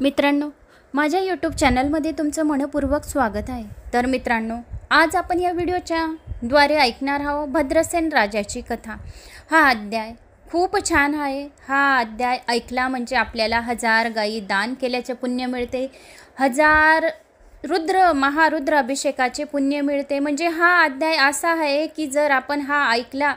मित्रांनो, माझ्या यूट्यूब चॅनलमध्ये तुमचं मनपूर्वक स्वागत आहे। तर मित्रांनो, आज आपण या व्हिडिओच्या द्वारे ऐकणार आहोत भद्रसेन राजाची कथा। हा अध्याय खूप छान आहे। हा अध्याय ऐकला म्हणजे आपल्याला 1000 गायी दान केल्याचे पुण्य मिळते, 1000 महारुद्र अभिषेकाचे पुण्य मिळते। म्हणजे हा अध्याय असा आहे की जर आपण हा ऐकला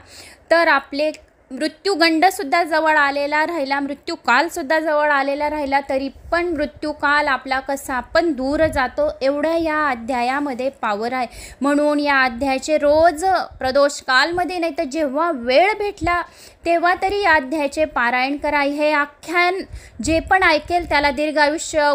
तर आपले मृत्यूगंडसुद्धा जवळ आलेला राहिला, मृत्यूकालसुद्धा जवळ आलेला राहिला, तरी पण मृत्यूकाल आपला कसा पण दूर जातो एवढं या अध्यायामध्ये पावर आहे। म्हणून या अध्यायाचे रोज प्रदोषकालमध्ये नाही तर जेव्हा वेळ भेटला तेव्हा तरी या अध्यायाचे पारायण करा। हे आख्यान जे पण ऐकेल त्याला दीर्घ आयुष्य,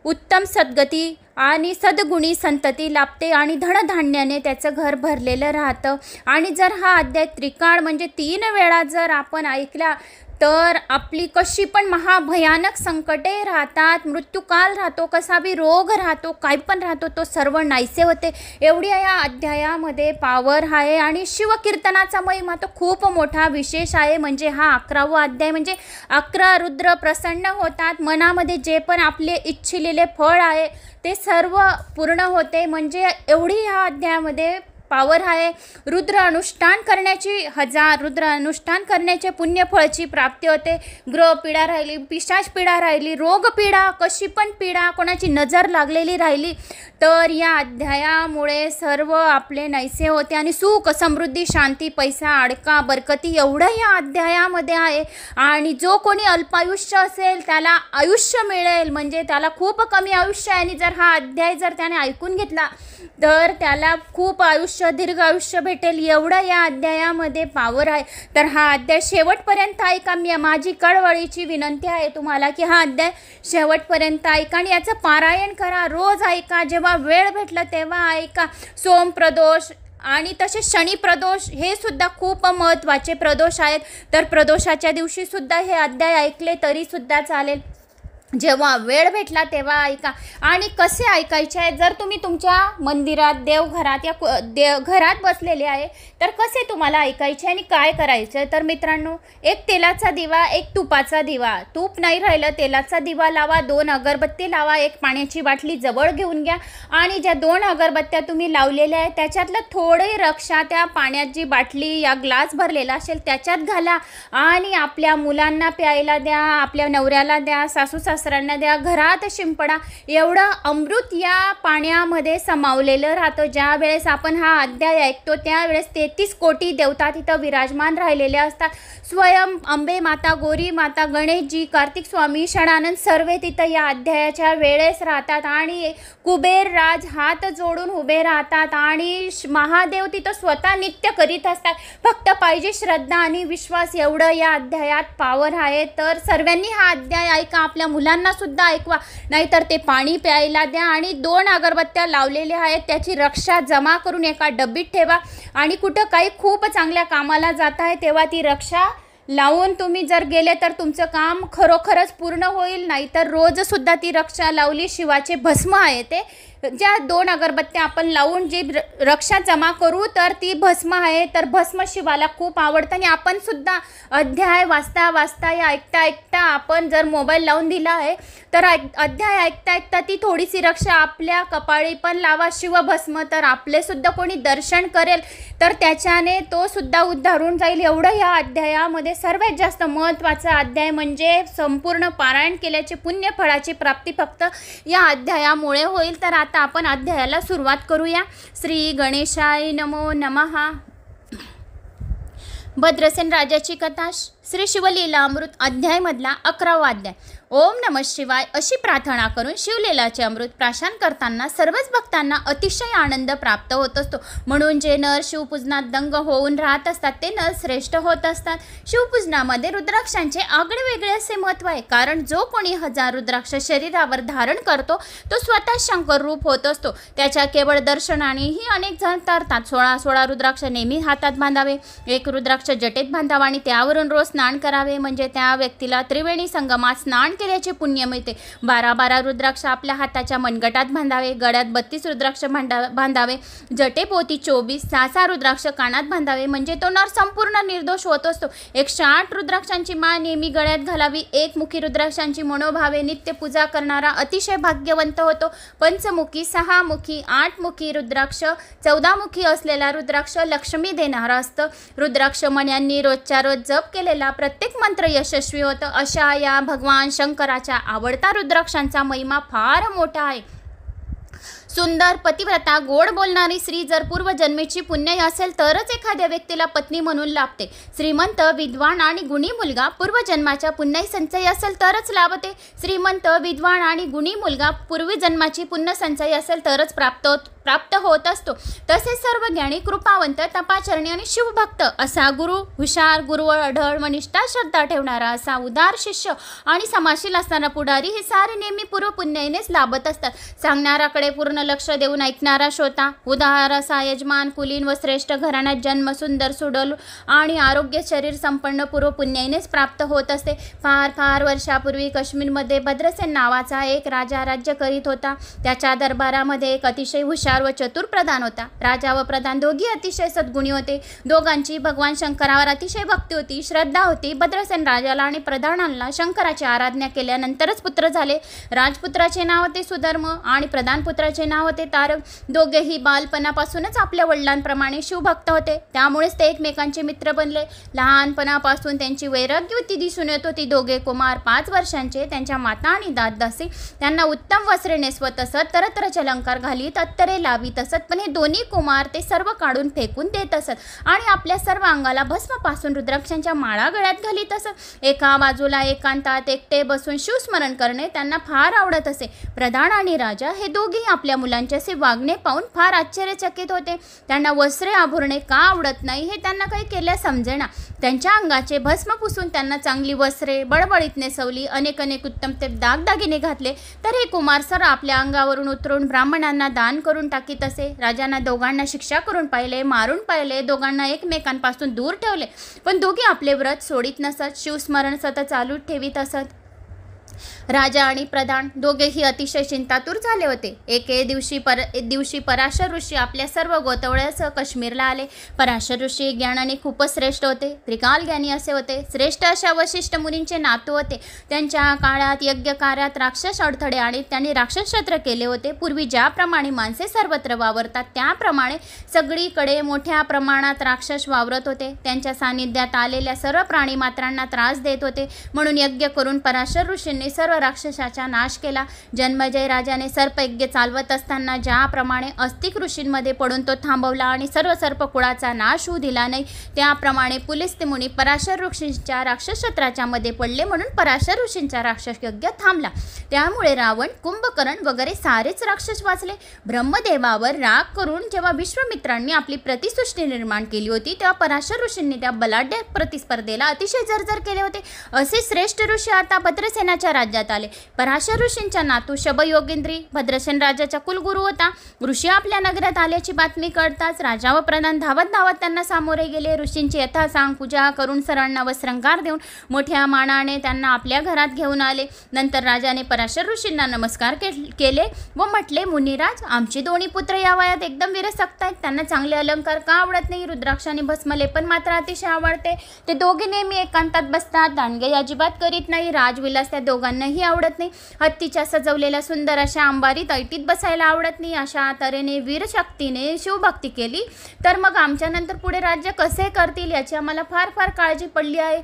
उत्तम सद्गती आणि सद्गुणी संतती लाभते आणि धनधान्याने त्याचं घर भरलेलं राहतं। आणि जर हा अध्याय त्रिकाळ म्हणजे 3 वेळा जर आपण ऐकला तर आपली कशी पण महाभयानक संकटे राहतात, मृत्यूकाल राहतो, कसा बी रोग राहतो, काही पण राहतो, तो सर्व नाहीसे होते। एवढी या अध्यायामध्ये पावर आहे आणि शिवकीर्तनाचा महिमा तो खूप मोठा विशेष आहे। म्हणजे हा 11वा अध्याय म्हणजे 11 रुद्र प्रसन्न होतात, मनामध्ये जे पण आपले इच्छिलेले फळ आहे ते सर्व पूर्ण होते। म्हणजे एवढी या अध्यायामध्ये पावर आहे। रुद्र अनुष्ठान करण्याचे पुण्यफळाची प्राप्ती होते। ग्रह पीडा राहिली, पिशाच पीडा राहिली, रोग पीडा, कशी पण पीडा, कोणाची नजर लागलेली राहिली तर या अध्यायामुळे सर्व आपले नाहीसे होते आणि सुख, समृद्धी, शांती, पैसा, अडका, बरकती एवढं या अध्यायामध्ये आहे। आणि जो कोणी अल्पायुष्य असेल त्याला आयुष्य मिळेल, म्हणजे त्याला खूप कमी आयुष्य आहे आणि जर हा अध्याय जर त्याने ऐकून घेतला तर त्याला खूप दीर्घ आयुष्य भेटेल, एवढं या अध्यायामध्ये पावर आहे। तर हा अध्याय शेवटपर्यंत ऐका। माझी कळवळीची विनंती आहे तुम्हाला की हा अध्याय शेवटपर्यंत ऐका आणि याचं पारायण करा, रोज ऐका, जेव्हा वेळ भेटला तेव्हा ऐका। सोम प्रदोष आणि तसे शनी प्रदोष हे सुद्धा खूप महत्त्वाचे प्रदोष आहेत, तर प्रदोषाच्या दिवशी सुद्धा हे अध्याय ऐकले तरी सुद्धा चालेल। जेव्हा वेळ भेटला तेव्हा ऐका। आणि कसे ऐकायचे आहे, जर तुम्ही तुमच्या मंदिरात, देवघरात या घरात बसलेले आहे तर कसे तुम्हाला ऐकायचे आणि काय करायचं तर मित्रांनो, एक तेलाचा दिवा, एक तुपाचा दिवा, तूप नाही राहिलं तेलाचा दिवा लावा, 2 अगरबत्ती लावा, एक पाण्याची बाटली जवळ घेऊन घ्या आणि ज्या 2 अगरबत्त्या तुम्ही लावलेल्या आहेत त्याच्यातलं थोडे रक्षा त्या पाण्यात जी बाटली या ग्लास भरलेला असेल त्याच्यात घाला आणि आपल्या मुलांना प्यायला द्या, आपल्या नवऱ्याला द्या, सासू सासऱ्यांना द्या, घरात शिंपडा। एवढं अमृत या पाण्यामध्ये समावलेलं राहतं। ज्या वेळेस आपण हा अध्याय ऐकतो त्यावेळेस 33 कोटी देवता तिथं विराजमान राहिलेले असतात। स्वयं अंबे माता, गौरी माता, गणेशजी, कार्तिक स्वामी, षडानंद सर्व तिथं या अध्यायाच्या वेळेस राहतात आणि कुबेर राज हात जोडून उभे राहतात आणि महादेव तिथं स्वतः नित्य करीत असतात। फक्त पाहिजे श्रद्धा आणि विश्वास, एवढं या अध्यायात पावर आहे। तर सर्वांनी हा अध्याय ऐका, आपल्या मुलांना सुद्धा ऐकवा, नाहीतर ते पाणी प्यायला द्या आणि 2 अगरबत्त्या लावलेल्या आहेत त्याची रक्षा जमा करून एका डब्बीत ठेवा आणि कुठं काही खूप चांगल्या कामाला जात आहे तेव्हा ती रक्षा लावून तुम्ही जर गेले तर तुमचं काम खरोखरच पूर्ण होईल। नाहीतर रोज सुद्धा ती रक्षा लावली, शिवाचे भस्म आहे ते, ज्या 2 अगरबत्त्या आपण लावून जी रक्षा जमा करू तर ती भस्म आहे, तर भस्म शिवाला खूप आवडतं आणि आपण सुद्धा अध्याय वाचता या ऐकता आपण जर मोबाईल लावून दिला आहे तर अध्याय ऐकता ती थोडीशी रक्षा आपल्या कपाळी पण लावा, शिवभस्म, तर आपले सुद्धा कोणी दर्शन करेल तर त्याच्याने तो सुद्धा उद्धारून जाईल। एवढं या अध्यायामध्ये सर्वात जास्त महत्त्वाचा अध्याय म्हणजे संपूर्ण पारायण केल्याचे पुण्यफळाची प्राप्ती फक्त या अध्यायामुळे होईल। तर आता आपण अध्यायाला सुरुवात करूया। श्री गणेशाय नमो नमः। भद्रसेन राजाची कथा, श्री शिवलीला अमृत अध्यायमधला 11वा अध्याय। ओम नमः शिवाय अशी प्रार्थना करून शिवलीलाचे अमृत प्राशन करताना सर्वच भक्तांना अतिशय आनंद प्राप्त होत असतो। म्हणून जे नर शिवपूजनात दंग होऊन राहत असतात ते नर श्रेष्ठ होत असतात। शिवपूजनामध्ये रुद्राक्षांचे आगळे वेगळे असे महत्त्व आहे, कारण जो कोणी 1000 रुद्राक्ष शरीरावर धारण करतो तो स्वतः शंकर रूप होत असतो। त्याच्या केवळ दर्शनानेही अनेक जण तरतात। 16 रुद्राक्ष नेहमी हातात बांधावे, एक रुद्राक्ष जटेत बांधावा आणि त्यावरून रोज स्नान करावे, म्हणजे त्या व्यक्तीला त्रिवेणी संगमात स्नान केल्याचे पुण्य मिळते. 12 रुद्राक्ष आपल्या हाताच्या मनगटात बांधावे, गळ्यात 32 रुद्राक्ष बांधावे, जटेपोती 24, 6 रुद्राक्ष कानात बांधावे, म्हणजे तो नर संपूर्ण निर्दोष होत असतो. 108 रुद्राक्षांची माळ नेहमी गळ्यात घालावी. एकमुखी रुद्राक्षांची मनोभावे नित्य पूजा करणारा अतिशय भाग्यवंत होतो. पंचमुखी, 6मुखी, 8मुखी रुद्राक्ष, 14मुखी असलेला रुद्राक्ष लक्ष्मी देणारा असतं. रुद्राक्ष मण्यांनी रोजच्या रोज जप केलेला प्रत्येक मंत्र यशस्वी होतं. अशा या भगवान शंकराच्या आवडता रुद्राक्षांचा महिमा फार मोठा आहे. सुंदर, पतिव्रता, गोड बोलणारी स्त्री जर पूर्वजन्मेची पुण्य असेल तरच एखाद्या व्यक्तीला पत्नी म्हणून लाभते. श्रीमंत, विद्वान आणि गुणी मुलगा पूर्वजन्माच्या पुण्य संचय असेल तरच लाभते. श्रीमंत, विद्वान आणि गुणी मुलगा पूर्वजन्माची पुण्य संचय असेल तरच प्राप्त होत असतो. तसेच सर्व ज्ञानी, कृपावंत, तपाचरणी आणि शिवभक्त असा गुरु, हुशार, गुरुवर अढळ व निष्ठा श्रद्धा ठेवणारा असा उदार शिष्य आणि समाशील असणारा पुढारी हे सारे नेहमी पूर्वपुण्यानेच लाभत असतात. सांगणाराकडे पूर्ण लक्ष देऊन ऐकणारा श्रोता, उदार असा यजमान, कुलीन व श्रेष्ठ घराण्यात जन्म, सुंदर, सुडोल आणि आरोग्य शरीर संपन्न पूर्वपुण्यानेच प्राप्त होत असते. फार वर्षापूर्वी काश्मीरमध्ये भद्रसेन नावाचा एक राजा राज्य करीत होता. त्याच्या दरबारामध्ये एक अतिशय हुशार व चतुर प्रधान होता. राजा व प्रधान दोघी अतिशय सद्गुणी होते. दोघांची भगवान शंकरावर अतिशय भक्ती होती, श्रद्धा होती. भद्रसेन राजाला आणि प्रधानाला शंकराची आराधना केल्यानंतरच पुत्र झाले. राजपुत्राचे नाव होते सुधर्म आणि प्रधानपुत्राचे नाव होते तारक. दोघेही बालपणापासूनच आपल्या वडिलांप्रमाणे शिवभक्त होते, त्यामुळेच ते एकमेकांचे मित्र बनले. लहानपणापासून त्यांची वैराग्यवती दिसून येत होती. दोघे कुमार 5 वर्षांचे. त्यांच्या माता आणि दासदासी त्यांना उत्तम वस्त्रे नेसवत असत, तरतरचे अलंकार घालीत, अत्तरे लावीत असत. पण हे दोन्ही कुमार ते सर्व काढून फेकून देत असत आणि आपल्या सर्व अंगाला भस्मापासून रुद्राक्षांच्या माळा गळ्यात घालीत असत. एका बाजूला एकांतात एकटे बसून शिवस्मरण करणे त्यांना फार आवडत असे. प्रधान आणि राजा हे दोघेही आपल्या मुलांचे असे वागणे पाहून फार आश्चर्यचकित होते. त्यांना वस्त्रे आभरणे का आवडत नाही हे त्यांना काही केल्या समजेना. त्यांच्या अंगाचे भस्म पुसून त्यांना चांगली वस्त्रे बळबळीत नेसवली, अनेक उत्तम ते दागदागिने घातले, तर हे कुमार सर आपल्या अंगावरून उतरून ब्राह्मणांना दान करून टाकीत असे. राजांना दोघांना शिक्षा करून पाहिले, मारून पाहिले, दोघांना एकमेकांपासून दूर ठेवले, पण दोघे आपले व्रत सोडित नसत, शिवस्मरण सतत चालू ठेवीत असत. राजा आणि प्रधान दोघेही अतिशय चिंतातूर झाले होते. एके दिवशी पराशर ऋषी आपल्या सर्व गोतवळ्यासह काश्मीरला आले. पराशर ऋषी ज्ञानाने खूपच श्रेष्ठ होते, त्रिकाल ज्ञानी असे होते. श्रेष्ठ अशा वशिष्ठ मुनींचे नातू होते. त्यांच्या काळात यज्ञ कार्यात राक्षस अडथळे आणि त्यांनी राक्षसछत्र केले होते. पूर्वी ज्याप्रमाणे माणसे सर्वत्र वावरतात त्याप्रमाणे सगळीकडे मोठ्या प्रमाणात राक्षस वावरत होते. त्यांच्या सानिध्यात आलेल्या सर्व प्राणीमात्रांना त्रास देत होते. म्हणून यज्ञ करून पराशर ऋषींनी सर्व राक्षसाचा नाश केला. जन्मजय राजाने सर्पयज्ञ चालवत असताना ज्याप्रमाणे अस्तिक ऋषींमध्ये पडून तो थांबवला आणि सर्व सर्पकुळाचा नाश होऊ दिला नाही, त्याप्रमाणे पुलिस्ते मुनी पराशर ऋषींच्या राक्षसछत्राच्या मध्ये पडले. म्हणून पराशर ऋषींचा राक्षस यज्ञ थांबला. त्यामुळे रावण, कुंभकर्ण वगैरे सारेच राक्षस वाचले. ब्रह्मदेवावर राग करून जेव्हा विश्वामित्रांनी आपली प्रतिसृष्टी निर्माण केली होती तेव्हा पराशर ऋषींनी त्या बलाढ्य प्रतिस्पर्धेला अतिशय जर्जर केले होते. असे श्रेष्ठ ऋषी आता भद्रसेनाच्या राज्यात आले. पराशर ऋषींचा नातू शबयोगेंद्री भद्रसेन राजाचा कुलगुरू होता. ऋषी आपल्या नगरात आल्याची बातमी कळताच राजा व प्रधान धावत त्यांना सामोरे गेले. ऋषींची यथासांग पूजा करून सरांना वस्त्रंकार देऊन मोठ्या मानाने त्यांना आपल्या घरात घेऊन आले. नंतर राजाने पराशर ऋषींना नमस्कार केले व म्हटले, मुनिराज, आमचे दोन्ही पुत्र या वयात एकदम विरसक्त आहेत. त्यांना चांगले अलंकार का आवडत नाही? रुद्राक्ष आणि भस्मलेपन मात्र अतिशय आवडते. ते दोघे नेहमी एकांतात बसतात, दांडगे अजिबात करीत नाही. राजविलास त्या दोघांनाही आवडत नाही. हत्तीच्या सजवलेल्या सुंदर अशा अंबारीत ऐटीत बसायला आवडत नाही. अशा तऱ्हेने वीरशक्तीने शिवभक्ती केली तर मग आमच्यानंतर पुढे राज्य कसे करतील याची आम्हाला फार काळजी पडली आहे.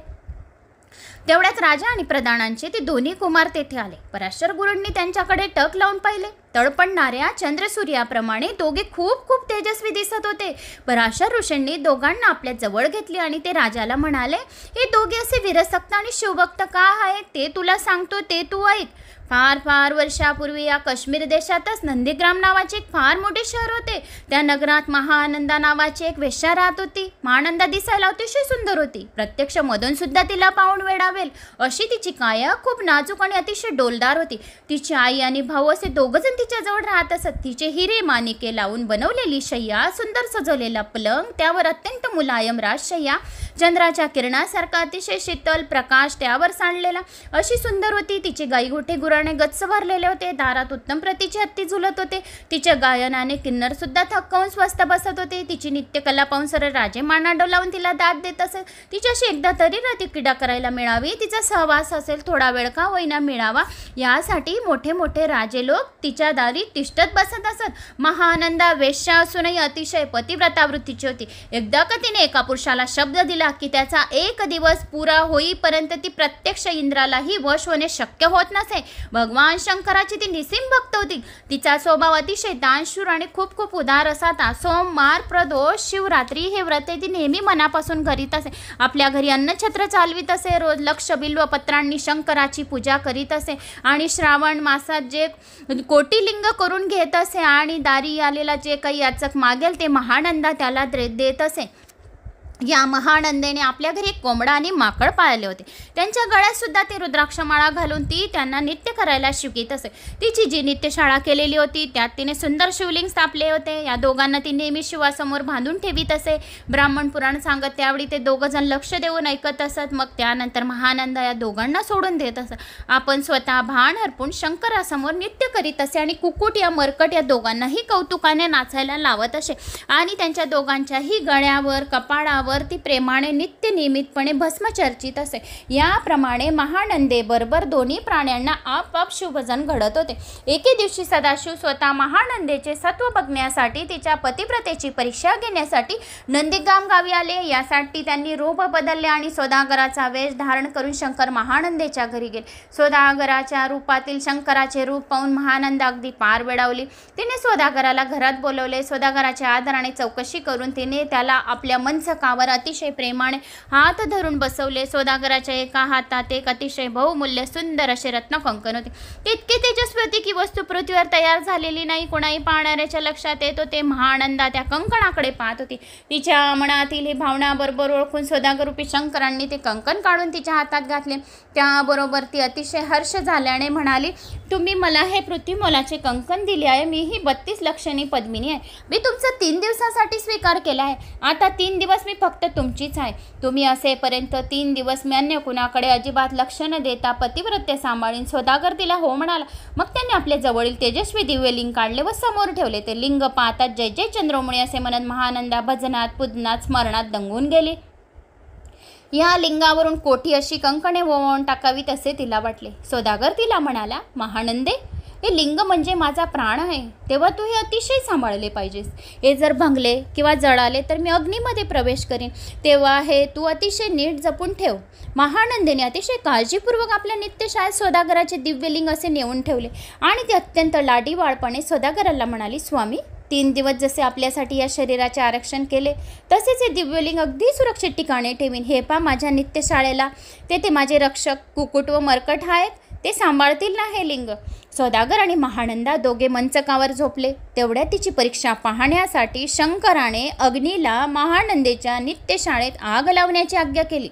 तेवढ्याच राजा आणि प्रधानांचे ते दोन्ही कुमार तेथे आले. पराशर गुरूंनी त्यांच्याकडे टक लावून पाहिले. तळपडणाऱ्या चंद्रसूर्याप्रमाणे दोघे खूप तेजस्वी दिसत होते. पराशर ऋषींनी दोघांना आपल्या जवळ घेतले आणि ते राजाला म्हणाले, हे दोघे असे विरसक्त आणि शिवभक्त का आहेत ते तुला सांगतो, ते तू ऐक. फार वर्षापूर्वी या काश्मीर देशातच नंदीग्राम नावाचे एक फार मोठे शहर होते. त्या नगरात महानंदा नावाची एक वेश्या राहत होती. महानंदा दिसायला अतिशय सुंदर होती. प्रत्यक्ष मधून सुद्धा तिला पाहून वेडा लावेल अशी तिची काया खूप नाजूक आणि अतिशय डोलदार होती. तिची आई आणि भाऊ असे दोघंजण तिच्याजवळ राहत असत. तिचे हिरे माणिके लावून बनवलेली शय्या, सुंदर सजवलेला पलंग, त्यावर अत्यंत मुलायम राजशय्या, चंद्राच्या किरणासारखा अतिशय शीतल प्रकाश त्यावर सांडलेला अशी सुंदर होती. तिचे गाईगोठे गुराणे गच्च भरलेले होते. दारात उत्तम प्रतीचे हत्ती झुलत होते. तिच्या गायनाने किन्नर सुद्धा थक्कावून स्वस्थ बसत होते. तिची नित्यकला पाहून सर राजे माना डोलावून तिला दाद देत असेल. तिच्याशी एकदा तरी रती क्रीडा करायला मिळावी, तिचा सहवास असेल, थोडा वेळ का होईना मिळावा, यासाठी मोठे मोठे राजे लोक तिच्या दारी तिष्ठत बसत असत. महानंदा वेश्या असूनही अतिशय पतिव्रता वृत्तीची होती. एकदा का तिने एका पुरुषाला शब्द दिला की त्याचा एक दिवस पुरा होईपर्यंत ती प्रत्यक्ष इंद्रालाही वश होणे शक्य होत नसे. भगवान शंकराची ती निसीम भक्त होती. तिचा स्वभाव अतिशय दानशूर आणि खूप खूप उदार असा. सोमवार, प्रदोष, शिवरात्री हे व्रते ती नेहमी मनापासून करीत असे. आपल्या घरी अन्नछत्र चालवित असे. रोज लक्ष बिल्वपत्रांनी शंकराची पूजा करीत असे आणि श्रावण मासात जे कोटिलिंग करून घेत असे आणि दारी आलेला जे काही याचक मागेल ते महानंदा त्याला देत असे. या महानंदेने आपल्या घरी एक कोंबडा आणि माकड पाळले होते. त्यांच्या गळ्यात सुद्धा ती रुद्राक्षमाळा घालून ती त्यांना नित्य करायला शिकवीत असे. तिची जी नित्यशाळा केलेली होती त्यात तिने सुंदर शिवलिंग स्थापले होते. या दोघांना ती नेहमी शिवासमोर बांधून ठेवीत असे. ब्राह्मण पुराण सांगत त्यावेळी ते दोघंजण लक्ष देऊन ऐकत असत. मग त्यानंतर महानंदा या दोघांना सोडून देत असत. आपण स्वतः भान हरपून शंकरासमोर नित्य करीत असे आणि कुकुट या मरकट या दोघांनाही कौतुकाने नाचायला लावत असे आणि त्यांच्या दोघांच्याही गळ्यावर कपाळावर ती प्रेमाने नित्य नियमितपणे भस्म चर्चित असे. याप्रमाणे महानंदेबरोबर दोन्ही प्राण्यांना आपाप शुभजन घडत होते. एके दिवशी सदाशिव स्वतः महानंदेचे सत्व बघण्यासाठी तिच्या पतिव्रतेची परीक्षा घेण्यासाठी नंदीगाम गावी आले. यासाठी त्यांनी रूप बदलले आणि सौदागराचा वेश धारण करून शंकर महानंदेच्या घरी गेले. सौदागराच्या रूपातील शंकराचे रूप पाहून महानंदा अगदी पार वेडावली. तिने सौदागराला घरात बोलवले. सौदागराच्या आदराने चौकशी करून तिने त्याला आपल्या मंचकावर अतिशय प्रेमाने हात धरून बसवले. सौदागराच्या एका हातात एक अतिशय बहुमूल्य सुंदर असे रत्न कंकण होते. इतके तेजस्वी होते की वस्तू पृथ्वीवर तयार झालेली नाही. कोणाही पाहणाऱ्याच्या लक्षात येत होते. महानंदा त्या कंकणाकडे पाहत होती. तिच्या मनातील ही भावना बरोबर ओळखून सौदागरूपी शंकरांनी ते कंकण काढून तिच्या हातात घातले. त्याबरोबर ती अतिशय हर्ष झाल्याने म्हणाली, तुम्ही मला हे पृथ्वीमोलाचे कंकण दिले आहे. मी ही 32 लक्षणी पद्मिनी आहे. मी तुमचा 3 दिवसासाठी स्वीकार केला आहे. आता 3 दिवस मी फक्त तुमचीच आहे. तुम्ही असेपर्यंत 3 दिवस मी अन्य कुणाकडे अजिबात लक्ष न देता पतिव्रते सांभाळीन. सौदागर तिला हो म्हणाला. मग त्यांनी आपल्या जवळील तेजस्वी दिव्यलिंग काढले व समोर ठेवले. ते लिंग पाहतात जय जय चंद्रोमणी असे म्हणत महानंदा भजनात पूजनात स्मरणात दंगून गेली. या लिंगावरून कोठी अशी कंकणे वळवून टाकावीत असे तिला वाटले. सौदागर तिला म्हणाला, महानंदे, हे लिंग म्हणजे माझा प्राण आहे. तेव्हा तू हे अतिशय सांभाळले पाहिजेस. हे जर भंगले किंवा जळाले तर मी अग्नीमध्ये प्रवेश करीन. तेव्हा हे तू अतिशय नीट जपून ठेव. महानंदेने अतिशय काळजीपूर्वक आपल्या नित्यशाळेत सौदागराचे दिव्यलिंग असे नेऊन ठेवले आणि ती अत्यंत लाडीवाळपणे सौदागराला म्हणाली, स्वामी, 3 दिवस जसे आपल्यासाठी या शरीराचे आरक्षण केले तसेच हे दिव्यलिंग अगदी सुरक्षित ठिकाणी ठेवीन. हे पा माझ्या नित्यशाळेला तेथे माझे रक्षक कुकुट व मरकट आहेत. ते सांभाळतील ना हे लिंग. सौदागर आणि महानंदा दोघे मंचकावर झोपले. तेवढ्यात तिची परीक्षा पाहण्यासाठी शंकराने अग्नीला महानंदेच्या नित्यशाळेत आग लावण्याची आज्ञा केली.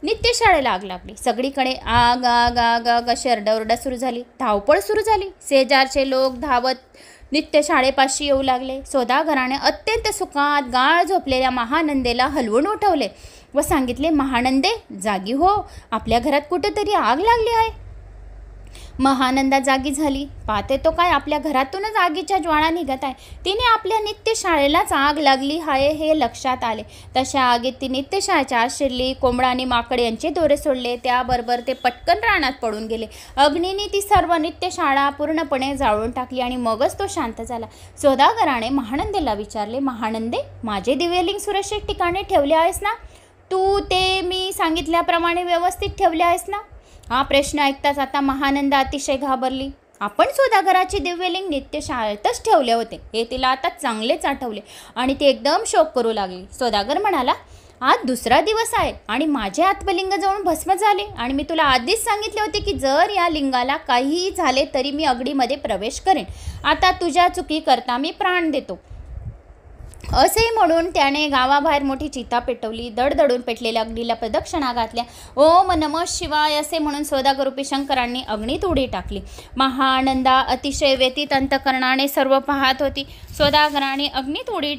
नित्यशाळेला आग लागली. सगळीकडे आग आग आग आग अशी आरडाओरडा सुरू झाली. धावपळ सुरू झाली. शेजारचे लोक धावत नित्यशाळेपाशी येऊ लागले. सौदागराने अत्यंत सुखात गाळ झोपलेल्या महानंदेला हलवून उठवले व सांगितले, महानंदे, जागी हो, आपल्या घरात कुठेतरी आग लागली आहे. महानंदा जागी झाली. पाहते तो काय, आपल्या घरातूनच आगीच्या ज्वाळा निघत आहे. तिने आपल्या नित्यशाळेलाच आग लागली आहे हे लक्षात आले. तशा आगीत ती नित्यशाळेच्या आत शिरली. कोंबडा आणि माकड यांचे दोरे सोडले. त्याबरोबर ते पटकन रानात पडून गेले. अग्नीने ती सर्व नित्यशाळा पूर्णपणे जाळून टाकली आणि मगच तो शांत झाला. सौदागराने महानंदेला विचारले, महानंदे, माझे दिव्यलिंग सुरक्षित ठिकाणी ठेवले आहेस ना? तू ते मी सांगितल्याप्रमाणे व्यवस्थित ठेवले आहेस ना? हा प्रश्न ऐकताच आता महानंदा अतिशय घाबरली. आपण सौदागराचे दिव्यलिंग नित्यशाळेतच ठेवले होते हे तिला आता चांगलेच आठवले आणि ती एकदम शोक करू लागली. सौदागर म्हणाला, आज 2रा दिवस आहे आणि माझे आत्मलिंग जवळून भस्म झाले आणि मी तुला आधीच सांगितले होते की जर या लिंगाला काहीही झाले तरी मी अग्नीमध्ये प्रवेश करेन. आता तुझ्या चुकी करता मी प्राण देतो. असे म्हणून त्याने गावाबाहेर मोठी चिता पेटवली. दडदडून पेटलेल्या अग्नीला प्रदक्षिणा घातल्या. ओम नमः शिवाय असे म्हणून सौदागरूपी शंकरांनी अग्नीत उडी टाकली. महानंदा अतिशय व्यतीत अंतकरणाने सर्व पाहत होती. सौदागराने अग्नीत उडी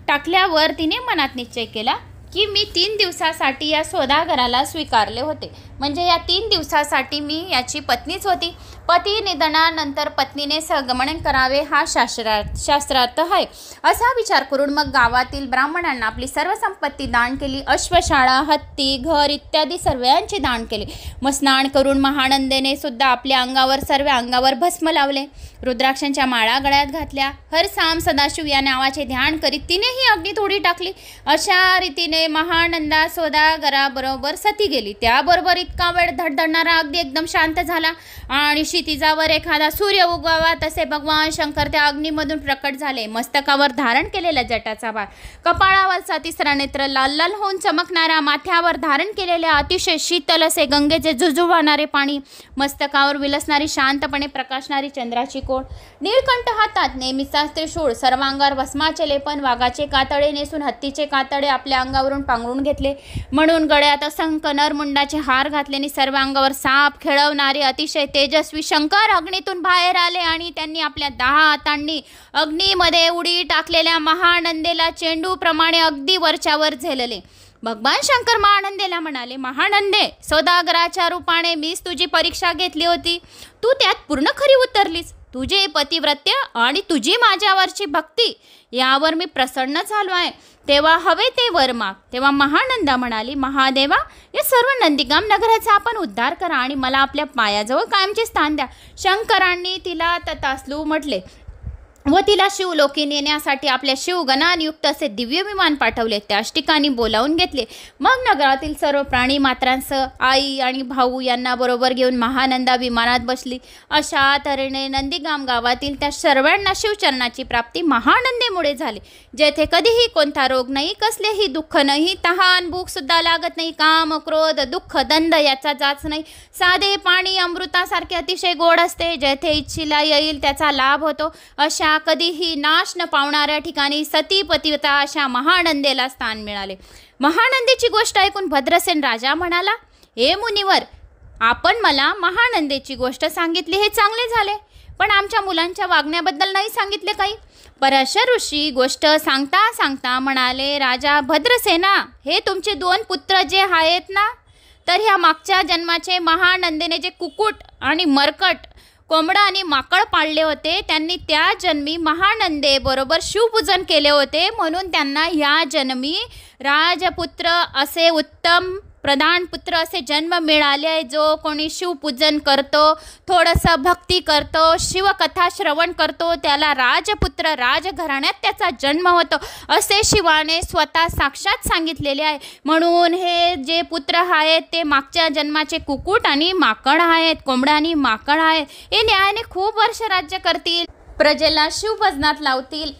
टाकल्यावर तिने मनात निश्चय केला की मी 3 दिवसासाठी या सौदागराला स्वीकारले होते, म्हणजे या 3 दिवसासाठी मी याची पत्नीच होती. पती निधनानंतर पत्नीने सहगमन करावे हा शास्त्रार्थ आहे. असा विचार करून मग गावातील ब्राह्मणांना आपली सर्व संपत्ती दान केली. अश्वशाळा, हत्ती, घर इत्यादी सर्वांचे दान केले. मग स्नान करून महानंदेने सुद्धा आपल्या सर्व अंगावर भस्म लावले. रुद्राक्षांच्या माळा गळ्यात घातल्या. हर साम सदाशिव या नावाचे ध्यान करीत तिनेही अग्नीत उडी टाकली. अशा रीतीने महानंदा सौदागराबरोबर सती गेली. त्याबरोबर इतका वेळ धडधडणारा अगदी एकदम शांत झाला आणि क्षितिजावर एखादा सूर्य उगवावा तसे भगवान शंकर त्या अग्नीमधून प्रकट झाले. मस्तकावर धारण केलेला जटाचा भार, कपाळावरचा तिसरा नेत्र लाल लाल होऊन चमकणारा, माथ्यावर धारण केलेल्या अतिशय शीतल असे गंगेचे झुझू वाहणारे पाणी, मस्तकावर विलसणारी शांतपणे प्रकाशणारी चंद्राची कोड, नीळकंठ हातात नेहमीचा त्रिशूळ, सर्वांगावर भस्माचे लेपन, वाघाचे कातडे नेसून हत्तीचे कातडे आपल्या अंगावरून पांघरून घेतले, म्हणून गळ्यात असंख्य नरमुंडाचे हार घातल्याने सर्व अंगावर साप खेळवणारे अतिशय तेजस्वी शंकर अग्नीतून बाहेर आले आणि त्यांनी आपल्या 10 हातांनी अग्नीमध्ये उडी टाकलेल्या महानंदेला चेंडूप्रमाणे अगदी वरच्यावर झेलले. भगवान शंकर महानंदेला म्हणाले, महानंदे, सौदागराच्या रूपाने मीच तुझी परीक्षा घेतली होती. तू त्यात पूर्ण खरी उतरलीस. तुझे पतिव्रत्य आणि तुझी माझ्यावरची भक्ती यावर मी प्रसन्न झालो आहे. तेव्हा हवे ते वर माग. तेव्हा महानंदा म्हणाली, महादेवा, या सर्व नंदीगाम नगराचा आपण उद्धार करा आणि मला आपल्या पायाजवळ कायमचे स्थान द्या. शंकरांनी तिला तथास्तु म्हटले व तिला शिवलोकी नेण्यासाठी आपल्या शिवगणांयुक्त असे दिव्य विमान पाठवले. त्याच ठिकाणी बोलावून घेतले. मग नगरातील सर्व प्राणी मात्रांसह आई आणि भाऊ यांना बरोबर घेऊन महानंदा विमानात बसली. अशा तऱ्हेने नंदीगाम गावातील त्या सर्वांना शिवचरणाची प्राप्ती महानंदेमुळे झाली. जेथे कधीही कोणता रोग नाही, कसलेही दुःख नाही, तहान भूक सुद्धा लागत नाही, काम क्रोध दुःख दंड याचा जाच नाही. साधे पाणी अमृतासारखे अतिशय गोड असते. जेथे इच्छिला येईल त्याचा लाभ होतो. अशा कधीही नाश न पावणाऱ्या ठिकाणी सती पतिव्रता अशा महानंदेला स्थान मिळाले. महानंदेची गोष्ट ऐकून भद्रसेन राजा म्हणाला, हे मुनिवर, आपण मला महानंदेची गोष्ट सांगितली हे चांगले झाले, पण आमच्या मुलांच्या वागण्याबद्दल नाही सांगितले काही. पराशर ऋषी गोष्ट सांगता सांगता म्हणाले, राजा भद्रसेना, हे तुमचे 2 पुत्र जे आहेत ना, तर ह्या मागच्या जन्माचे महानंदेने जे कुकुट आणि मरकट, कोंबडा आणि माकड पाळले होते, त्यांनी त्या जन्मी महानंदे बरोबर शिवपूजन केले होते, म्हणून त्यांना या जन्मी राजपुत्र असे उत्तम प्रधान पुत्र असे जन्म मिळाले. जो कोणी शिवपूजन करतो, थोडंसं भक्ती करतो, शिवकथा श्रवण करतो, त्याला राजपुत्र राजघराण्यात त्याचा जन्म होतो असे शिवाने स्वतः साक्षात सांगितलेले आहे. म्हणून हे जे पुत्र आहेत ते मागच्या जन्माचे कुकुट आणि माकड आहेत, कोंबडा आणि माकड आहेत. हे न्यायाने खूप वर्ष राज्य करतील, प्रजेला शिवभजनात लावतील,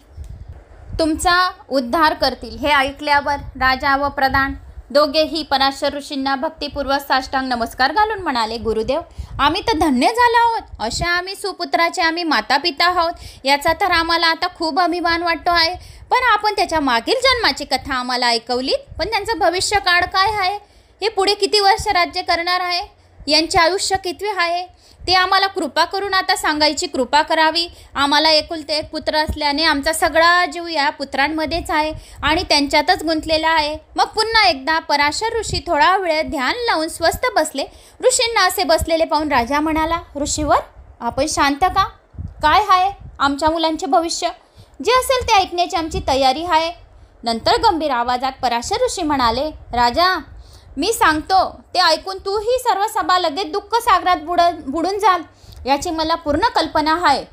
तुमचा उद्धार करतील. हे ऐकल्यावर राजा व प्रधान दोघेही पराशर ऋषींना भक्तिपूर्वक साष्टांग नमस्कार घालून म्हणाले, गुरुदेव, आम्ही तर धन्य झालो आहोत. अशा आम्ही सुपुत्राचे आम्ही माता पिता आहोत. याचा तर आम्हाला आता खूप अभिमान वाटतो आहे. पण आपण त्याच्या मागील जन्माची कथा आम्हाला ऐकवलीत, पण त्यांचं भविष्यकाळ काय आहे, हे पुढे किती वर्ष राज्य करणार आहे, यांचे आयुष्य किती आहे, ते आम्हाला कृपा करून आता सांगायची कृपा करावी. आम्हाला एकुलते एक पुत्र असल्याने आमचा सगळा जीव या पुत्रांमध्येच आहे आणि त्यांच्यातच गुंतलेला आहे. मग पुन्हा एकदा पराशर ऋषी थोडा वेळ ध्यान लावून स्वस्थ बसले. ऋषींना असे बसलेले पाहून राजा म्हणाला, ऋषीवर, आपण शांत का? काय आहे आमच्या मुलांचे भविष्य? जे असेल ते ऐकण्याची आमची तयारी आहे. नंतर गंभीर आवाजात पराशर ऋषी म्हणाले, राजा, मी सांगतो ते ऐकून तूही सर्व सभा लगेच दुःख सागरात बुडून जाल याची मला पूर्ण कल्पना आहे.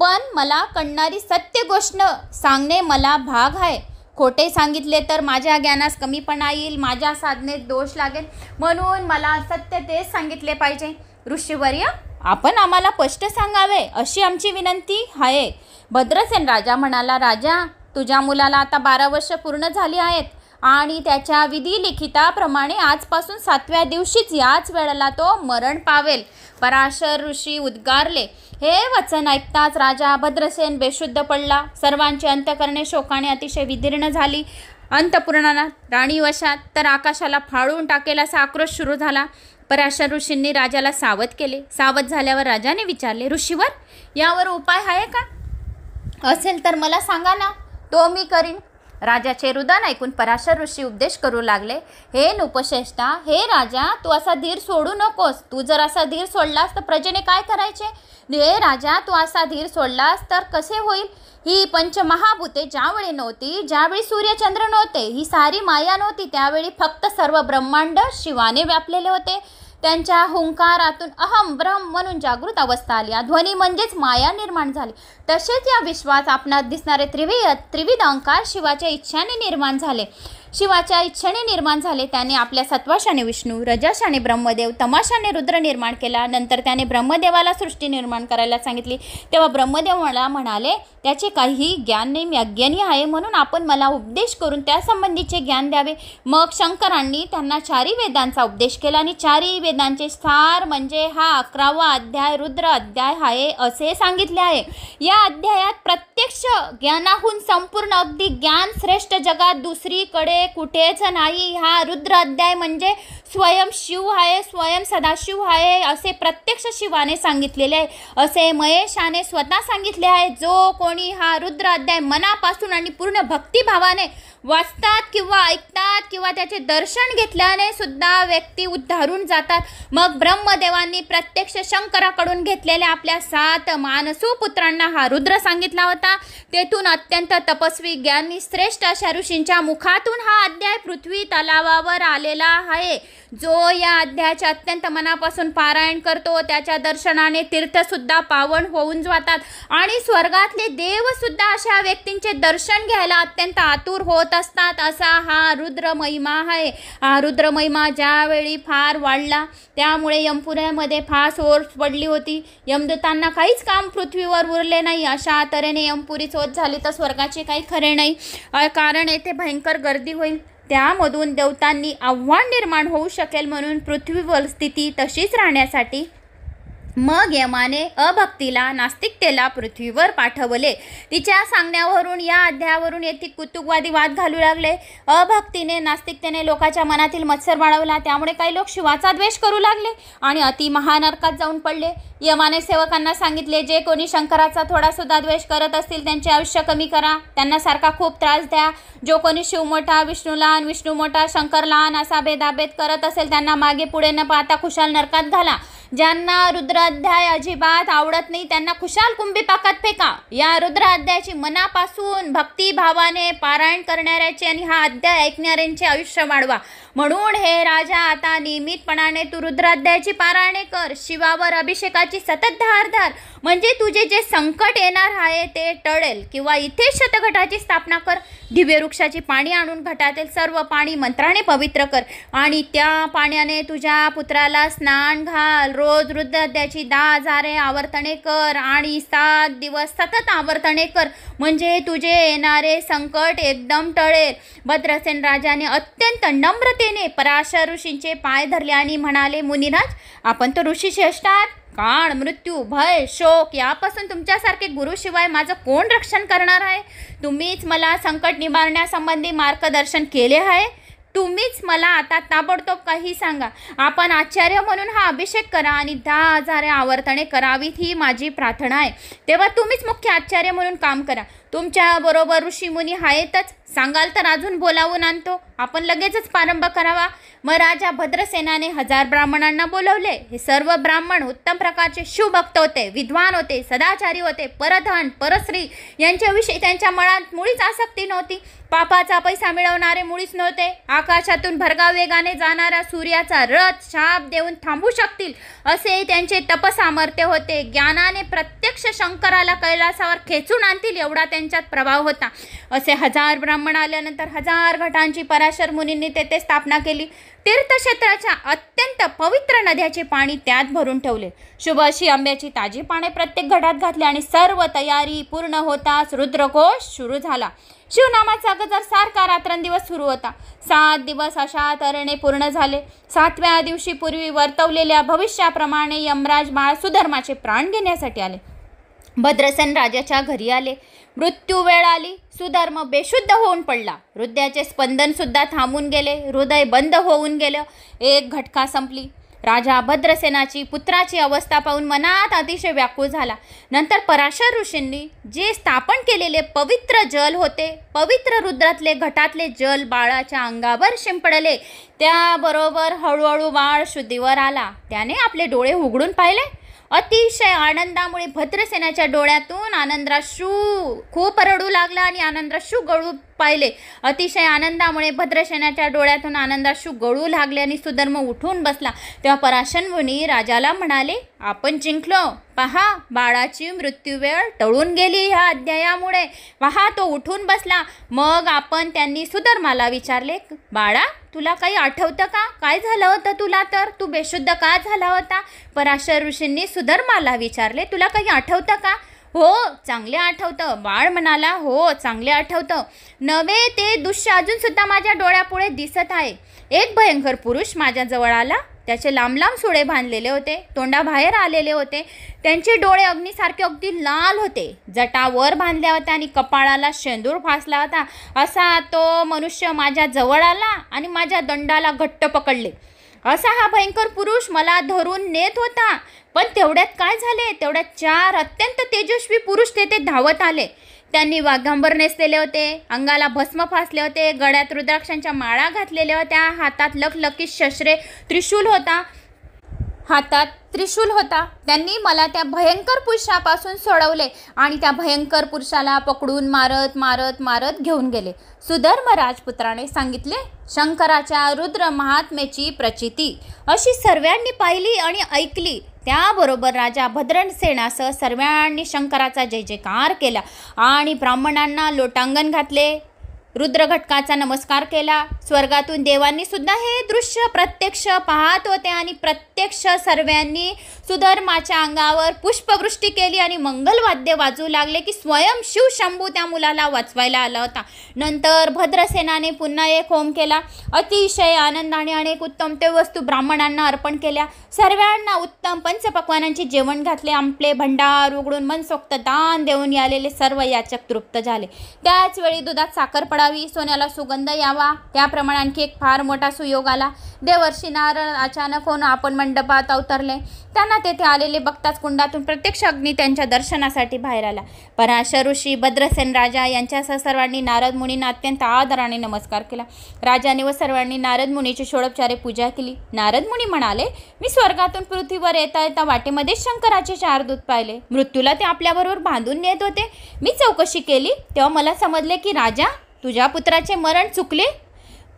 पण मला कळणारी सत्य गोष्ट सांगणे मला भाग आहे. खोटे सांगितले तर माझ्या ज्ञानास कमीपणा येईल, माझ्या साधनेत दोष लागेल, म्हणून मला सत्य तेच सांगितले पाहिजे. ऋषीवर्य, आपण आम्हाला स्पष्ट सांगावे अशी आमची विनंती आहे. भद्रसेन राजा म्हणाला, राजा, तुझ्या मुलाला आता 12 वर्ष पूर्ण झाली आहेत आणि त्याच्या विधिलिखिताप्रमाणे आजपासून 7व्या दिवशीच याच वेळेला तो मरण पावेल. पराशर ऋषी उद्गारले. हे वचन ऐकताच राजा भद्रसेन बेशुद्ध पडला. सर्वांची अंतःकरणे शोकाने अतिशय विदीर्ण झाली. अंतःपुराणात राणीवशात तर आकाशाला फाळून टाकेल असा आक्रोश सुरू झाला. पराशर ऋषींनी राजाला सावध केले. सावध झाल्यावर राजाने विचारले, ऋषीवर यावर उपाय आहे का? असेल तर मला सांगा ना, तो मी करीन. राजाचे रुदन ऐकून पराशर ऋषी उपदेश करू लागले. हे नृपश्रेष्ठा, हे राजा, तू असा धीर सोडू नकोस. तू जर असा धीर सोडलास तर प्रजेने काय करायचे? हे राजा, तू असा धीर सोडलास तर कसे होईल? ही पंचमहाभूते ज्यावेळी नव्हती, ज्यावेळी सूर्यचंद्र नव्हते, ही सारी माया नव्हती, त्यावेळी फक्त सर्व ब्रह्मांड शिवाने व्यापलेले होते. त्यांच्या हुंकारातून अहम ब्रह्म म्हणून जागृत अवस्था आली. ध्वनी म्हणजेच माया निर्माण झाली. तसेच या विश्वात आपणात दिसणारे त्रिविध अंकार शिवाच्या इच्छाने निर्माण झाले. त्याने आपल्या सत्वाशाने विष्णू, रजशाने ब्रह्मदेव, तमाशाने रुद्र निर्माण केला. नंतर त्याने ब्रह्मदेवाला सृष्टी निर्माण करायला सांगितली. तेव्हा ब्रह्मदेव मला म्हणाले, त्याचे काहीही ज्ञान नाही, मी अज्ञानी आहे, म्हणून आपण मला उपदेश करून त्यासंबंधीचे ज्ञान द्यावे. मग शंकरांनी त्यांना 4 वेदांचा उपदेश केला आणि 4 वेदांचे सार म्हणजे हा 11वा अध्याय रुद्र अध्याय आहे असे सांगितले आहे. या अध्यायात प्रत्यक्ष ज्ञानाहून संपूर्ण अगदी ज्ञान श्रेष्ठ जगात दुसरीकडे कुठेच नाही. हा रुद्र अध्याय म्हणजे स्वयं शिव आहे, स्वयं सदाशिव आहे असे प्रत्यक्ष शिवाने सांगितलेले आहे. असे महेशाने स्वतः सांगितले आहे. जो कोणी हा रुद्र अध्याय मनापासून आणि पूर्ण भक्तिभावाने वाचतात किंवा ऐकतात किंवा त्याचे दर्शन घेतल्याने सुद्धा व्यक्ती उद्धारून जातात. मग ब्रह्मदेवांनी प्रत्यक्ष शंकराकडून घेतलेल्या आपल्या 7 मानसू पुत्रांना हा रुद्र सांगितला होता. तेथून अत्यंत तपस्वी ज्ञानी श्रेष्ठ अशा ऋषींच्या मुखातून हा अध्याय पृथ्वी तलावावर आलेला आहे. जो या अध्यायाचे अत्यंत मनापासून पारायण करतो त्याच्या दर्शनाने तीर्थसुद्धा पावन होऊन जातात आणि स्वर्गातले देवसुद्धा अशा व्यक्तींचे दर्शन घ्यायला अत्यंत आतुर होत असतात. असा हा रुद्र महिमा आहे. हा रुद्र महिमा ज्यावेळी फार वाढला त्यामुळे यमपुऱ्यामध्ये फार ओर पडली होती. यमदूतांना काहीच काम पृथ्वीवर उरले नाही. अशा तऱ्हेने यमपुरी चोच झाली तर स्वर्गाचे काही खरे नाही, कारण येथे भयंकर गर्दी होईल. त्यामधून देवतांनी आव्हान निर्माण होऊ शकेल म्हणून पृथ्वीवर स्थिती तशीच राहण्यासाठी मग यमाने अभक्तीला, नास्तिकतेला पृथ्वीवर पाठवले. तिच्या सांगण्यावरून या अध्यायावरून येथे कुतुकवादी वाद घालू लागले. अभक्तीने, नास्तिकतेने लोकांच्या मनातील मत्सर वाढवला. त्यामुळे काही लोक शिवाचा द्वेष करू लागले आणि अति महानरकात जाऊन पडले. यमाने सेवकांना सांगितले, जे कोणी शंकराचा थोडा सुद्धा द्वेष करत असतील त्यांचे आयुष्य कमी करा, त्यांना सारखा खूप त्रास द्या. जो कोणी शिव मोठा, विष्णू लहान, विष्णू मोठा, शंकर लहान असा भेदाभेद करत असेल त्यांना मागे पुढे न पाहता खुशाल नरकात घाला. ज्यांना रुद्र अध्याय अजिबात आवडत नाही त्यांना खुशाल कुंभी पाकात फेका. या रुद्र अध्यायाची मनापासून भक्तिभावाने पारायण करणाऱ्याचे आणि हा अध्याय ऐकणाऱ्यांचे आयुष्य वाढवा. म्हणून हे राजा, आता नियमितपणाने तू रुद्र अध्यायाची पारायणे कर. शिवावर अभिषेकाची सतत धार धार, म्हणजे तुझे जे संकट येणार आहे ते टळेल. किंवा इथे शतघटाची स्थापना कर. दिव्य वृक्षाची पाणी आणून घटातील सर्व पाणी मंत्राने पवित्र कर आणि त्या पाण्याने तुझ्या पुत्राला स्नान घाल. रोज रुद्र अध्यायाची 10,000 आवर्तने कर आणि 7 दिवस सतत आवर्तने कर, म्हणजे तुझे येणारे संकट एकदम टळेल. भद्रसेन राजाने अत्यंत नम्रतेने पराशर ऋषींचे पाय धरले आणि म्हणाले, मुनिराज, आपण तर ऋषी श्रेष्ठ आहात. काळ, मृत्यू, भय, शोक यापासून तुमच्यासारखे गुरुशिवाय माझं कोण रक्षण करणार आहे? तुम्हीच मला संकट निवारण्यासंबंधी मार्गदर्शन केले आहे. तुम्हीच मला आता ताबडतोब काही सांगा. आपण आचार्य म्हणून हा अभिषेक करा आणि 10,000 आवर्तने करावीत ही माझी प्रार्थना आहे. तेव्हा तुम्हीच मुख्य आचार्य म्हणून काम करा. तुमच्या बरोबर ऋषीमुनी आहेतच, सांगाल तर अजून बोलावून आणतो. आपण लगेचच प्रारंभ करावा. मग राजा भद्रसेनाने 1000 ब्राह्मणांना बोलवले. हे सर्व ब्राह्मण उत्तम प्रकारचे शिवभक्त होते, विद्वान होते, सदाचारी होते. परधन, परस्त्री यांच्याविषयी त्यांच्या मनात मुळीच आसक्ती नव्हती. पापाचा पैसा मिळवणारे मुळीच नव्हते. आकाशातून भरगा वेगाने जाणाऱ्या सूर्याचा रथ शाप देऊन थांबू शकतील असे त्यांचे तपसामर्थ्य होते. ज्ञानाने प्रत्यक्ष शंकराला कैलासावर खेचून आणतील एवढा त्यांच्यात प्रभाव होता. असे 1000 ब्राह्मण आल्यानंतर 1000 घटांची पराशर मुनींनी तेथे स्थापना केली. तीर्थक्षेत्राच्या अत्यंत पवित्र नद्याचे पाणी त्यात भरून ठेवले. शुभ अशी आंब्याची ताजी पाने प्रत्येक घटात घातली आणि सर्व तयारी पूर्ण होताच रुद्रघोष सुरू झाला. शिवनामाचा गजर सारखा रात्रंदिवस सुरू होता. 7 दिवस अशा तऱ्हेने पूर्ण झाले. 7व्या दिवशी पूर्वी वर्तवलेल्या भविष्याप्रमाणे यमराज बाळ सुधर्माचे प्राण घेण्यासाठी आले. भद्रसेन राजाच्या घरी आले. मृत्यू वेळ आली. सुधर्म बेशुद्ध होऊन पडला. हृदयाचे स्पंदन सुद्धा थांबून गेले. हृदय बंद होऊन गेलं. एक घटका संपली. राजा भद्रसेनाची पुत्राची अवस्था पाहून मनात अतिशय व्याकुळ झाला. नंतर पराशर ऋषींनी जे स्थापन केलेले पवित्र जल होते, पवित्र रुद्रातले घटातले जल बाळाच्या अंगावर शिंपडले. त्याबरोबर हळूहळू बाळ शुद्धीवर आला. त्याने आपले डोळे उघडून पाहिले. अतिशय आनंदामुळे भद्रसेनाच्या डोळ्यातून आनंदाश्रू खूप रडू लागला आणि आनंदाश्रू गळू पाहिले. अतिशय आनंदामुळे भद्रसेनाच्या डोळ्यातून आनंदाश्रू गळू लागले आणि सुधर्म उठून बसला. तेव्हा पराशर मुनी राजाला म्हणाले, आपण जिंकलो. पहा, बाळाची मृत्यूवेळ टळून गेली ह्या अध्यायामुळे. पहा, तो उठून बसला. मग त्यांनी सुधर्माला विचारले, बाळा, तुला काही आठवतं का? काय झालं होतं तुला? तर तू बेशुद्ध का झाला होता? पराशर ऋषींनी सुधर्माला विचारले, तुला काही आठवतं का? हो, चांगले आठवतं. बाळ म्हणाला, हो, चांगले आठवतं. नवे ते दृश्य अजूनसुद्धा माझ्या डोळ्यापुढे दिसत आहे. एक भयंकर पुरुष माझ्याजवळ आला. त्याचे लांब लांब सुळे बांधलेले होते. तोंडाबाहेर आलेले होते. त्यांचे डोळे अग्नीसारखे अगदी लाल होते. जटा वर बांधल्या होत्या आणि कपाळाला शेंदूर फासला होता. असा तो मनुष्य माझ्या जवळ आला आणि माझ्या दंडाला घट्ट पकडले. असा हा भयंकर पुरुष मला धरून नेत होता. पण तेवढ्यात काय झाले? तेवढ्यात 4 अत्यंत तेजस्वी पुरुष तेथे धावत आले. त्यांनी वाघांबर नेसलेले होते. अंगाला भस्म फासले होते. गळ्यात रुद्राक्षांच्या माळा घातलेल्या होत्या. हातात लखलखीत शस्त्रे त्रिशूल होता. त्यांनी मला त्या भयंकर पुरुषापासून सोडवले आणि त्या भयंकर पुरुषाला पकडून मारत मारत मारत घेऊन गेले. सुधर्म राजपुत्राने सांगितले, शंकराच्या रुद्र महात्म्याची प्रचिती अशी सर्वांनी पाहिली आणि ऐकली. त्याबरोबर राजा भद्रसेनासह सर्वांनी शंकराचा जय जयकार केला आणि ब्राह्मणांना लोटांगण घातले. रुद्रघटकाचा नमस्कार केला. स्वर्गातून देवांनी सुद्धा हे दृश्य प्रत्यक्ष पाहत होते आणि प्रत्यक्ष सर्वांनी सुधर्माच्या अंगावर पुष्पवृष्टी केली आणि मंगलवाद्य वाजू लागले की स्वयं शिव शंभू त्या मुलाला वाचवायला आला होता. नंतर भद्रसेनाने पुन्हा एक होम केला. अतिशय आनंदाने अनेक उत्तम ते वस्तू ब्राह्मणांना अर्पण केल्या. सर्वांना उत्तम पंचपक्वानांचे जेवण घातले. आपले भंडार उघडून मनसोक्त दान देऊन आलेले सर्व याचक तृप्त झाले. त्याच वेळी दुधात साखर पडावी, सोन्याला सुगंध यावा, त्याप्रमाणे आणखी एक फार मोठा सुयोग आला. देवर्षी नारद अचानक होऊन आपण मंडपात अवतरले. त्यांना तेथे आलेले बघताच कुंडातून प्रत्यक्ष अग्नी त्यांच्या दर्शनासाठी बाहेर आला. पराशर ऋषी, भद्रसेन राजा यांच्यासह सर्वांनी नारद मुनींना अत्यंत आदराने नमस्कार केला. राजाने व सर्वांनी नारद मुनीची षोडोपचारे पूजा केली. नारद मुनी म्हणाले, मी स्वर्गातून पृथ्वीवर येता येता वाटेमध्ये शंकराचे 4 दूत पाहिले. मृत्यूला ते आपल्याबरोबर बांधून नेत होते. मी चौकशी केली तेव्हा मला समजले की राजा, तुझ्या पुत्राचे मरण चुकले.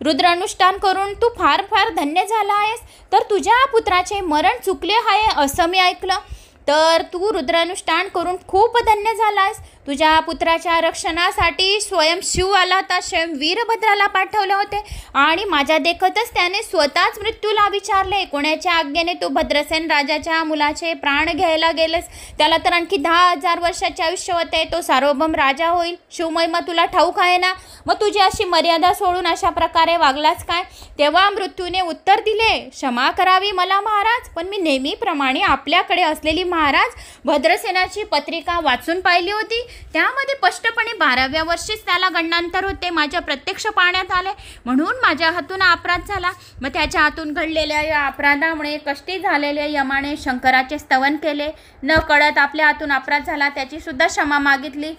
रुद्रानुष्ठान करून तू फार फार धन्य झाला आहेस. तर तुझ्या पुत्राचे मरण चुकले आहे असं मी ऐकलं. तर तू रुद्रानुष्ठान करून खूप धन्य झालास. तुझ्या पुत्राच्या रक्षणासाठी स्वयं शिव आला होता. स्वयं वीरभद्राला पाठवले होते आणि माझ्या देखतच त्याने स्वतःच मृत्यूला विचारले. कोणाच्या आज्ञेने तू भद्रसेन राजाच्या मुलाचे प्राण घ्यायला गेलेस? त्याला तर आणखी 10,000 वर्षाचे आयुष्य होते. तो सार्वभौम राजा होईल. शिवमहिमा तुला ठाऊक आहे ना. मग तुझी अशी मर्यादा सोडून अशा प्रकारे वागलाच काय? तेव्हा मृत्यूने उत्तर दिले, क्षमा करावी मला महाराज, पण मी नेहमीप्रमाणे आपल्याकडे असलेली महाराज भद्रसेनाची पत्रिका वाचून पाहिली होती. त्यामध्ये स्पष्टपणे 12व्या वर्षीच त्याला गंडांतर होते. माझ्या प्रत्यक्ष पाहण्यात आले म्हणून माझ्या हातून अपराध झाला. मग त्याच्या हातून घडलेल्या या अपराधामुळे कष्टी झालेल्या यमाने शंकराचे स्तवन केले. न कळत आपल्या हातून अपराध झाला त्याची सुद्धा क्षमा मागितली.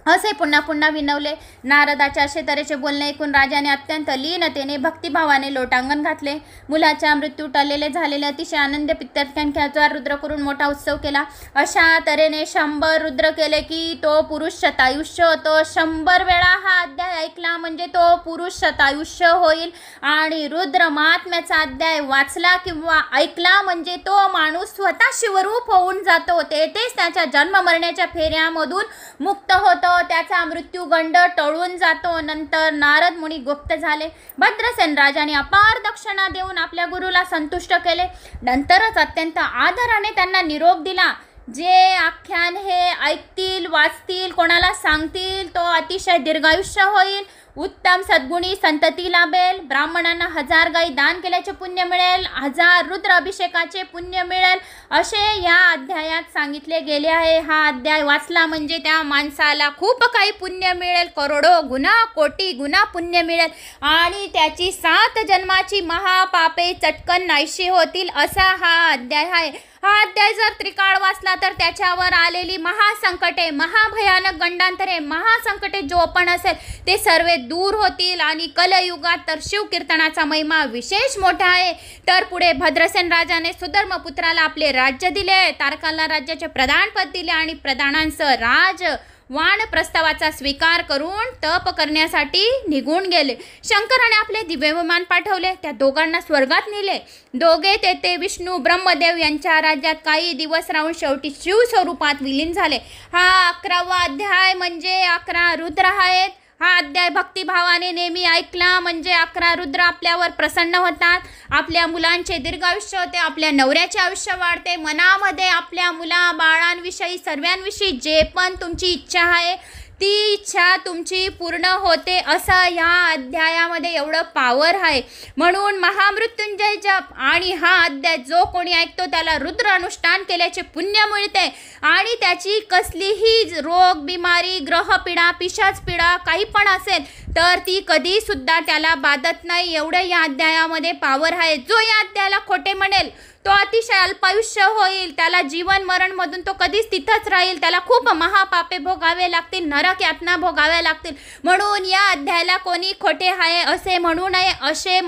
असे पुन्हा पुन्हा विनवले. नारदाचे असे तऱ्हेचे बोलणे ऐकून राजाने अत्यंत लीनतेने भक्तिभावाने लोटांगण घातले. मुलाचा मृत्यू टळलेले झालेले अतिशय आनंद पित्तरख्यांख्याचा रुद्र करून मोठा उत्सव केला. अशा तऱ्हेने 100 रुद्र केले की तो पुरुष शतायुष्य होतो. 100 वेळा हा अध्याय ऐकला म्हणजे तो पुरुष शतायुष्य होईल. आणि रुद्र महात्म्याचा अध्याय वाचला किंवा ऐकला म्हणजे तो माणूस स्वतः शिवरूप होऊन जातो. तेथेच त्याच्या जन्म मरण्याच्या फेऱ्यामधून मुक्त होतो. त्याचा मृत्यूगंड टळून जातो. नंतर नारद मुनी गुप्त झाले. भद्रसेन राजाने अपार दक्षिणा देऊन आपल्या गुरुला संतुष्ट केले. नंतरच अत्यंत आदराने त्यांना निरोप दिला. जे आख्यान हे ऐकतील, वाचतील, कोणाला सांगतील तो अतिशय दीर्घायुष्य होईल, उत्तम सद्गुणी संतती लाभेल, ब्राह्मणांना 1000 गाई दान केल्याचे पुण्य मिळेल, 1000 रुद्र अभिषेकाचे पुण्य मिळेल, असे या अध्यायात सांगितले गेले आहे. हा अध्याय वाचला म्हणजे त्या माणसाला खूप काही पुण्य मिळेल, करोडो गुणा, कोटी गुणा पुण्य मिळेल आणि त्याची 7 जन्माची महापापे चटकन नाहीशी होतील, असा हा अध्याय आहे. हा अध्याय जर त्रिकाळ वाचला तर त्याच्यावर आलेली महासंकटे, महाभयानक गंडांतरे, महासंकटे जो पण असेल ते सर्व दूर होतील आणि कलयुगात तर शिवकीर्तनाचा महिमा विशेष मोठा आहे. तर पुढे भद्रसेन राजाने सुधर्म पुत्राला आपले राज्य दिले, तारकाला राज्याचे प्रधानपद दिले आणि प्रधानांसह राज वाण प्रस्तावाचा स्वीकार करून तप करण्यासाठी निघून गेले. शंकराने आपले दिव्य विमान पाठवले, त्या दोघांना स्वर्गात नेले. दोघे तेथे विष्णू ब्रह्मदेव यांच्या राज्यात काही दिवस राहून शेवटी शिव स्वरूपात विलीन झाले. हा 11वा अध्याय म्हणजे 11 रुद्र आहेत. हा अध्याय भक्तिभावाने नेहमी ऐकला म्हणजे 11 रुद्र आपल्यावर प्रसन्न होतात, आपल्या मुलांचे दीर्घायुष्य होते, आपल्या नवऱ्याचे आयुष्य वाढते, मनामध्ये आपल्या मुला बाळांविषयी सर्वांविषयी जे पण तुमची इच्छा आहे ती इच्छा तुमची पूर्ण होते, असं या अध्यायामध्ये एवढं पावर आहे. म्हणून महामृत्युंजय जप आणि हा अध्याय जो कोणी ऐकतो त्याला रुद्र अनुष्ठान केल्याचे पुण्य मिळते आणि त्याची कसलीही रोग, बिमारी, ग्रहपीडा, पिशाचपीडा काही पण असेल तर ती कधी सुद्धा त्याला बाधत नाही. एवढं या अध्यायामध्ये पावर आहे. जो या अध्यायाला खोटे म्हणेल तो अतिशय अल्पायुष्य होईल, त्याला जीवन मरणमधून तो कधीच तिथंच राहील, त्याला खूप महापापे भोगावे लागतील, नरक यातना भोगाव्या लागतील. म्हणून या अध्यायाला कोणी खोटे आहे असे म्हणू नये, असे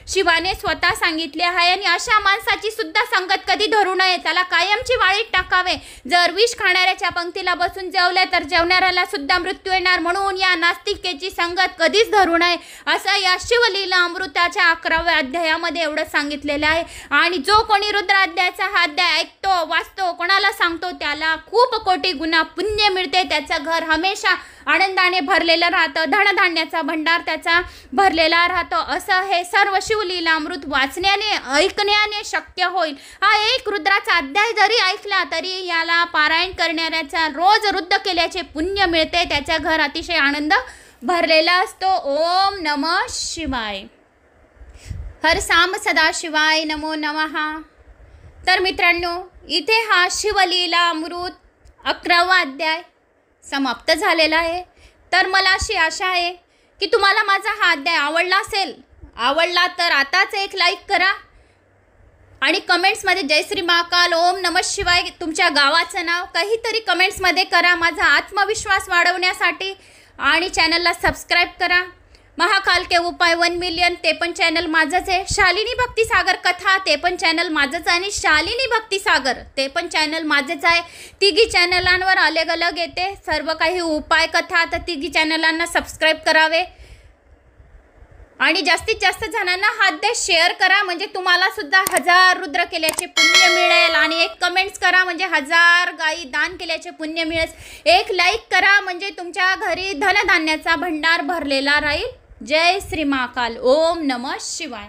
शिवाने स्वतः सांगितले आहे. आणि अशा माणसाची सुद्धा संगत कधी धरू नये, त्याला कायमची वाळीत टाकावे. जर विष खाणाऱ्याच्या पंक्तीला बसून जेवले तर जेवणाऱ्याला सुद्धा मृत्यू येणार. म्हणून या नास्तिकेची संगत कधीच धरू नये, असं या शिवलीला अमृताच्या 11व्या अध्यायामध्ये एवढं सांगितलेलं आहे. आणि जो कोणी रुद्र अध्यायाचा हा अध्याय ऐकतो, वाचतो, कोणाला सांगतो त्याला खूप कोटी गुणा पुण्य मिळते. त्याचं घर हमेशा आनंदाने भरलेलं राहतं, धनधान्याचा भंडार त्याचा भरलेला राहतो. असं हे सर्व शिवलीला अमृत वाचण्याने, ऐकण्याने शक्य होईल. हा एक रुद्राचा अध्याय जरी ऐकला तरी याला पारायण करणाऱ्याचा रोज रुद्र केल्याचे पुण्य मिळते, त्याच्या घर अतिशय आनंद भरलेला असतो. ओम नमः शिवाय. हर सांब सदाशिवाय नमो नमः. तर मित्रांनो, इथे हा शिवलीला अमृत 11वा अध्याय समाप्त झालेला आहे. तर मला अशी आशा आहे की तुम्हाला माझा हा अध्याय आवडला असेल. आवडला तर आताच एक लाईक करा आणि कमेंट्समध्ये जय श्री महाकाल, ओम नमः शिवाय, तुमच्या गावाचं नाव काहीतरी कमेंट्समध्ये करा माझा आत्मविश्वास वाढवण्यासाठी. आणि चॅनलला सबस्क्राईब करा. महाकाल के उपाय 1 मिलियन ते पण चॅनल माझंच आहे. शालिनी भक्तिसागर कथा ते पण चॅनल माझंच आहे आणि शालिनी भक्तिसागर ते पण चॅनल माझंच आहे. तिघी चॅनलांवर अलग अलग येते सर्व काही उपाय कथा. तर तिघी चॅनलांना सबस्क्राईब करावे आणि जास्तीत जास्त जणांना हा अध्याय शेअर करा म्हणजे तुम्हाला सुद्धा 1000 रुद्र केल्याचे पुण्य मिळेल. आणि एक कमेंट्स करा म्हणजे 1000 गाई दान केल्याचे पुण्य मिळेल. एक लाईक करा म्हणजे तुमच्या घरी धनधान्याचा भंडार भरलेला राहील. जय श्री महाकाल. ओम नमः शिवाय.